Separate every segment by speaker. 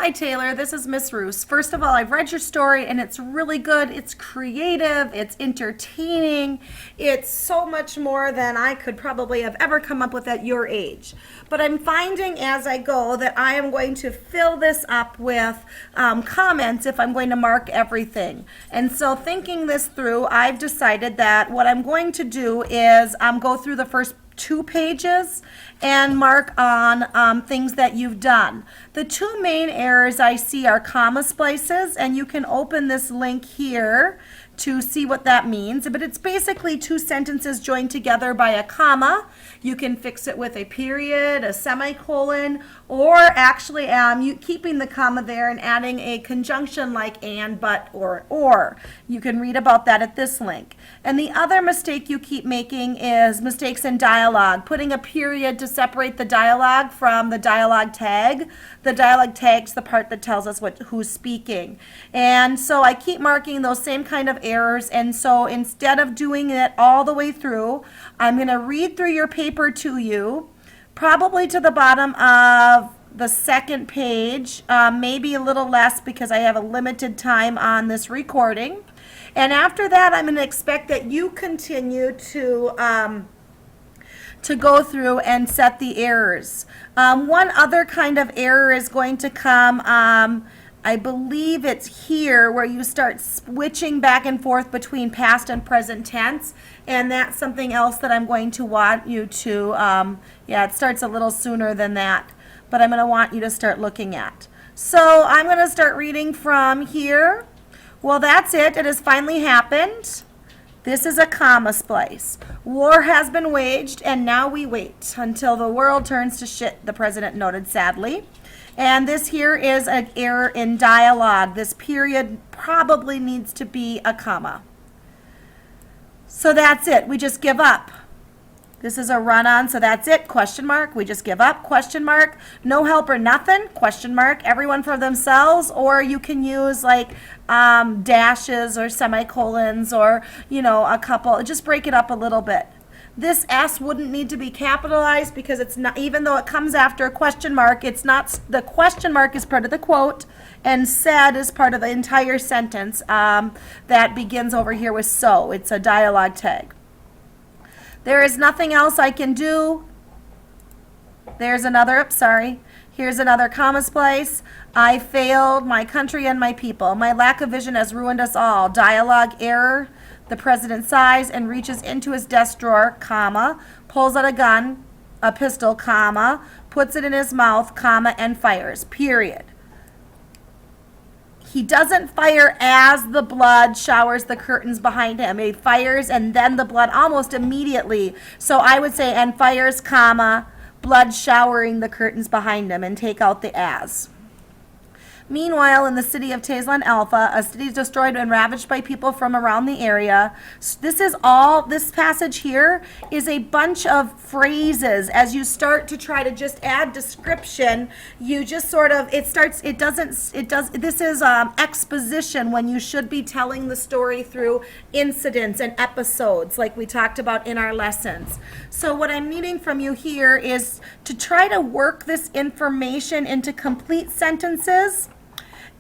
Speaker 1: Hi, Taylor. This is Miss Roos. First of all, I've read your story and it's really good. It's creative, it's entertaining, it's so much more than I could probably have ever come up with at your age. But I'm finding as I go that I am going to fill this up with comments if I'm going to mark everything. And so, thinking this through, I've decided that what I'm going to do is go through the first 2 pages and mark on things that you've done. The 2 main errors I see are comma splices, and you can open this link here to see what that means. But it's basically 2 sentences joined together by a comma. You can fix it with a period, a semicolon, or actually you keeping the comma there and adding a conjunction like and, but, or. You can read about that at this link. And the other mistake you keep making is mistakes in dialogue, putting a period to separate the dialogue from the dialogue tag. The dialogue tag's the part that tells us who's speaking. And so I keep marking those same kind of errors, and so instead of doing it all the way through, I'm going to read through your paper to you, probably to the bottom of the 2nd page, maybe a little less because I have a limited time on this recording. And after that, I'm going to expect that you continue to go through and set the errors. One other kind of error is going to come, I believe it's here where you start switching back and forth between past and present tense, and that's something else that I'm going to want you to, it starts a little sooner than that, but I'm going to want you to start looking at. So I'm going to start reading from here. Well, that's it. It has finally happened. This is a comma splice. War has been waged, and now we wait until the world turns to shit, the president noted sadly. And this here is an error in dialogue. This period probably needs to be a comma. So that's it. We just give up. This is a run-on, so that's it. Question mark. We just give up. Question mark. No help or nothing. Question mark. Everyone for themselves. Or you can use like dashes or semicolons or, a couple. Just break it up a little bit. This S wouldn't need to be capitalized because it's not, even though it comes after a question mark, it's not, the question mark is part of the quote and said is part of the entire sentence that begins over here with so. It's a dialogue tag. There is nothing else I can do. There's another, here's another comma splice. I failed my country and my people. My lack of vision has ruined us all. Dialogue error. The president sighs and reaches into his desk drawer, comma, pulls out a gun, a pistol, comma, puts it in his mouth, comma, and fires, period. He doesn't fire as the blood showers the curtains behind him. He fires and then the blood almost immediately. So I would say, and fires, comma, blood showering the curtains behind him, and take out the as. Meanwhile, in the city of Tezlan Alpha, a city destroyed and ravaged by people from around the area. This passage here is a bunch of phrases. As you start to try to just add description, you just sort of, this is exposition when you should be telling the story through incidents and episodes like we talked about in our lessons. So what I'm needing from you here is to try to work this information into complete sentences.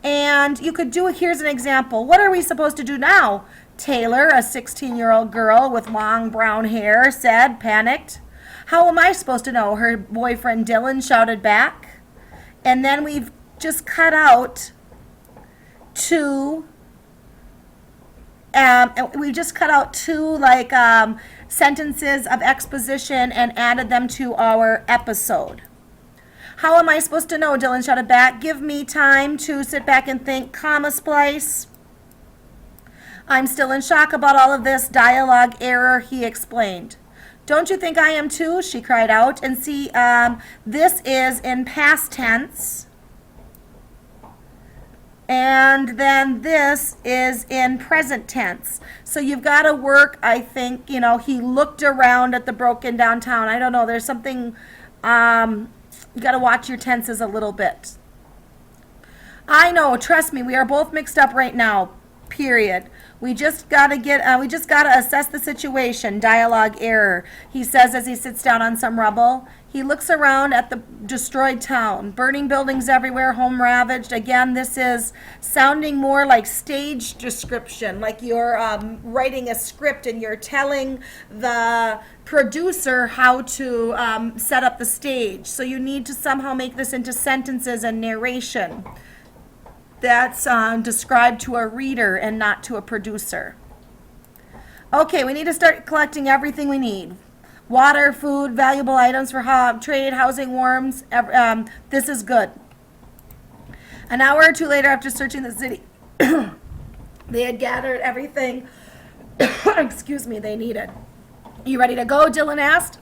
Speaker 1: And you could do, here's an example. What are we supposed to do now? Taylor, a 16-year-old girl with long brown hair, said, panicked. How am I supposed to know? Her boyfriend Dylan shouted back. And then we've just cut out two sentences of exposition and added them to our episode. How am I supposed to know? Dylan shouted back. Give me time to sit back and think. Comma splice. I'm still in shock about all of this. Dialogue error, he explained. Don't you think I am too? She cried out. And see, this is in past tense. And then this is in present tense. So you've got to work, I think, he looked around at the broken down town. I don't know, there's something, you got to watch your tenses a little bit. I know, trust me, we are both mixed up right now. period. We just gotta assess the situation. Dialogue error. He says as he sits down on some rubble. He looks around at the destroyed town. Burning buildings everywhere, home ravaged. Again, this is sounding more like stage description, like you're writing a script and you're telling the producer how to set up the stage. So you need to somehow make this into sentences and narration that's described to a reader and not to a producer. Okay, we need to start collecting everything we need. Water, food, valuable items for trade, housing, warms. This is good. An hour or two later, after searching the city, they had gathered everything, excuse me, they needed. You ready to go? Dylan asked.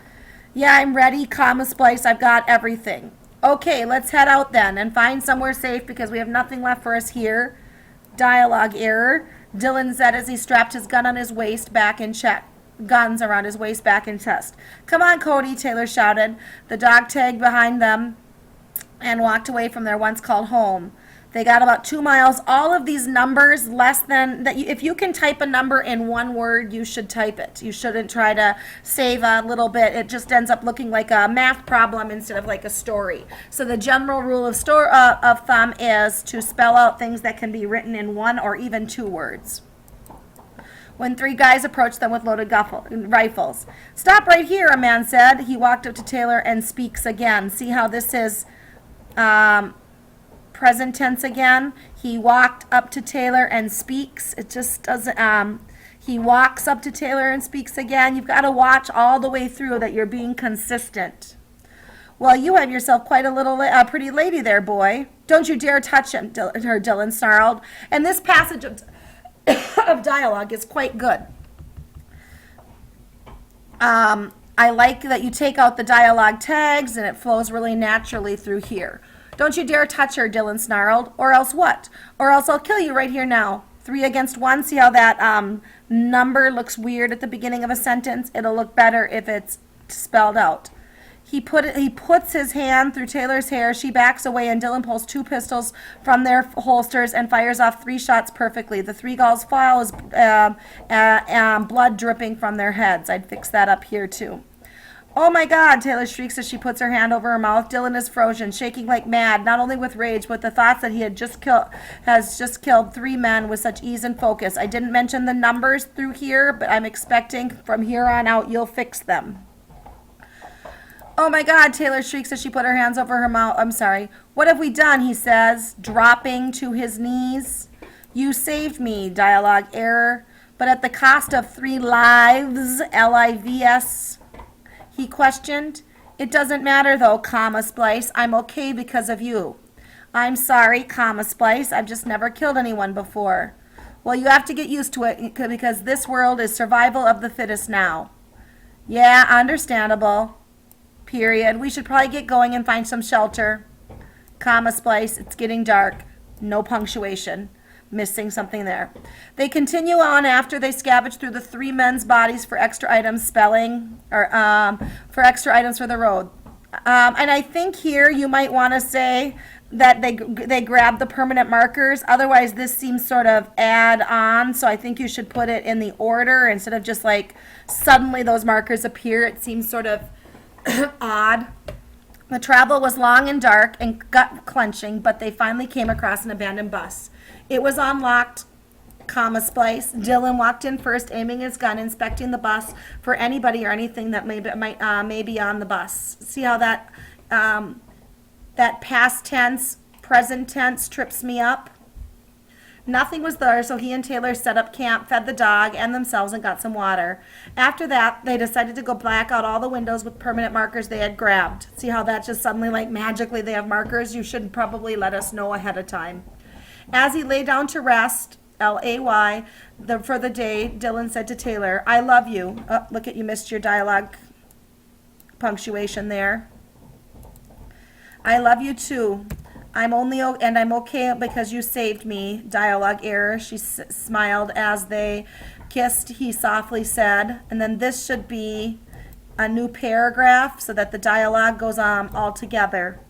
Speaker 1: Yeah, I'm ready, Splice. I've got everything. Okay, let's head out then and find somewhere safe because we have nothing left for us here. Dialogue error. Dylan said as he strapped his gun on his waist back in check. Guns around his waist, back, and chest. Come on, Cody, Taylor shouted. The dog tagged behind them and walked away from their once called home. They got about 2 miles. All of these numbers, less than that. If you can type a number in one word, you should type it. You shouldn't try to save a little bit. It just ends up looking like a math problem instead of like a story. So the general rule of thumb is to spell out things that can be written in 1 or even 2 words. When 3 guys approached them with loaded rifles. Stop right here, a man said. He walked up to Taylor and speaks again. See how this is present tense again? He walked up to Taylor and speaks. It just doesn't, he walks up to Taylor and speaks again. You've got to watch all the way through that you're being consistent. Well, you have yourself quite a pretty lady there, boy. Don't you dare touch him, Dylan snarled. And this passage of dialogue is quite good. I like that you take out the dialogue tags and it flows really naturally through here. Don't you dare touch her, Dylan snarled. Or else what? Or else I'll kill you right here now. 3 against 1. See how that number looks weird at the beginning of a sentence? It'll look better if it's spelled out. He puts his hand through Taylor's hair. She backs away, and Dylan pulls 2 pistols from their holsters and fires off 3 shots perfectly. The 3 gulls fall as blood dripping from their heads. I'd fix that up here, too. Oh, my God, Taylor shrieks as she puts her hand over her mouth. Dylan is frozen, shaking like mad, not only with rage, but the thoughts that he has just killed 3 men with such ease and focus. I didn't mention the numbers through here, but I'm expecting from here on out you'll fix them. Oh, my God, Taylor shrieks as she put her hands over her mouth. I'm sorry. What have we done, he says, dropping to his knees. You saved me, dialogue error, but at the cost of 3 lives, L-I-V-S, he questioned. It doesn't matter, though, Splice. I'm okay because of you. I'm sorry, Splice. I've just never killed anyone before. Well, you have to get used to it because this world is survival of the fittest now. Yeah, understandable. Period. We should probably get going and find some shelter. Splice. It's getting dark. No punctuation. Missing something there. They continue on after they scavenge through the 3 men's bodies for extra items for extra items for the road. And I think here you might want to say that they grab the permanent markers. Otherwise, this seems sort of add on. So I think you should put it in the order instead of just like suddenly those markers appear. It seems sort of odd. The travel was long and dark and gut-clenching, but they finally came across an abandoned bus. It was unlocked, Splice. Dylan walked in first, aiming his gun, inspecting the bus for anybody or anything that may be on the bus. See how that past tense, present tense trips me up? Nothing was there, so he and Taylor set up camp, fed the dog and themselves, and got some water. After that, they decided to go black out all the windows with permanent markers they had grabbed. See how that just suddenly, like magically, they have markers? You should probably let us know ahead of time. As he lay down to rest, L-A-Y, for the day, Dylan said to Taylor, I love you. Oh, look at you missed your dialogue punctuation there. I love you too. I'm okay because you saved me. Dialogue error. She smiled as they kissed, he softly said. And then this should be a new paragraph so that the dialogue goes on all together.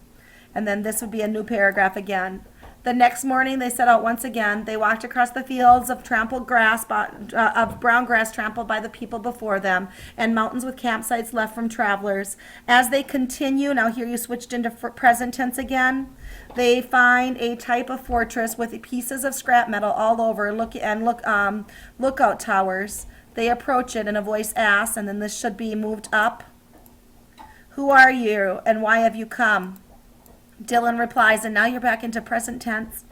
Speaker 1: And then this would be a new paragraph again. The next morning they set out once again. They walked across the fields of trampled grass, of brown grass trampled by the people before them, and mountains with campsites left from travelers. As they continue, now here you switched into present tense again. They find a type of fortress with pieces of scrap metal all over, lookout towers. They approach it, and a voice asks, and then this should be moved up. Who are you, and why have you come? Dylan replies, and now you're back into present tense.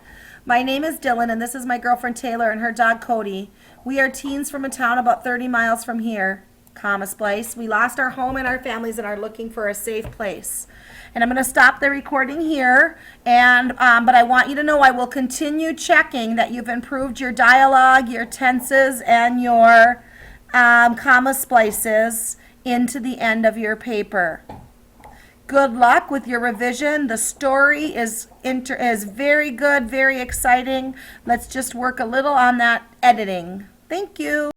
Speaker 1: My name is Dylan, and this is my girlfriend Taylor and her dog Cody. We are teens from a town about 30 miles from here, comma splice. We lost our home and our families and are looking for a safe place. And I'm going to stop the recording here, and but I want you to know I will continue checking that you've improved your dialogue, your tenses, and your comma splices into the end of your paper. Good luck with your revision. The story is very good, very exciting. Let's just work a little on that editing. Thank you.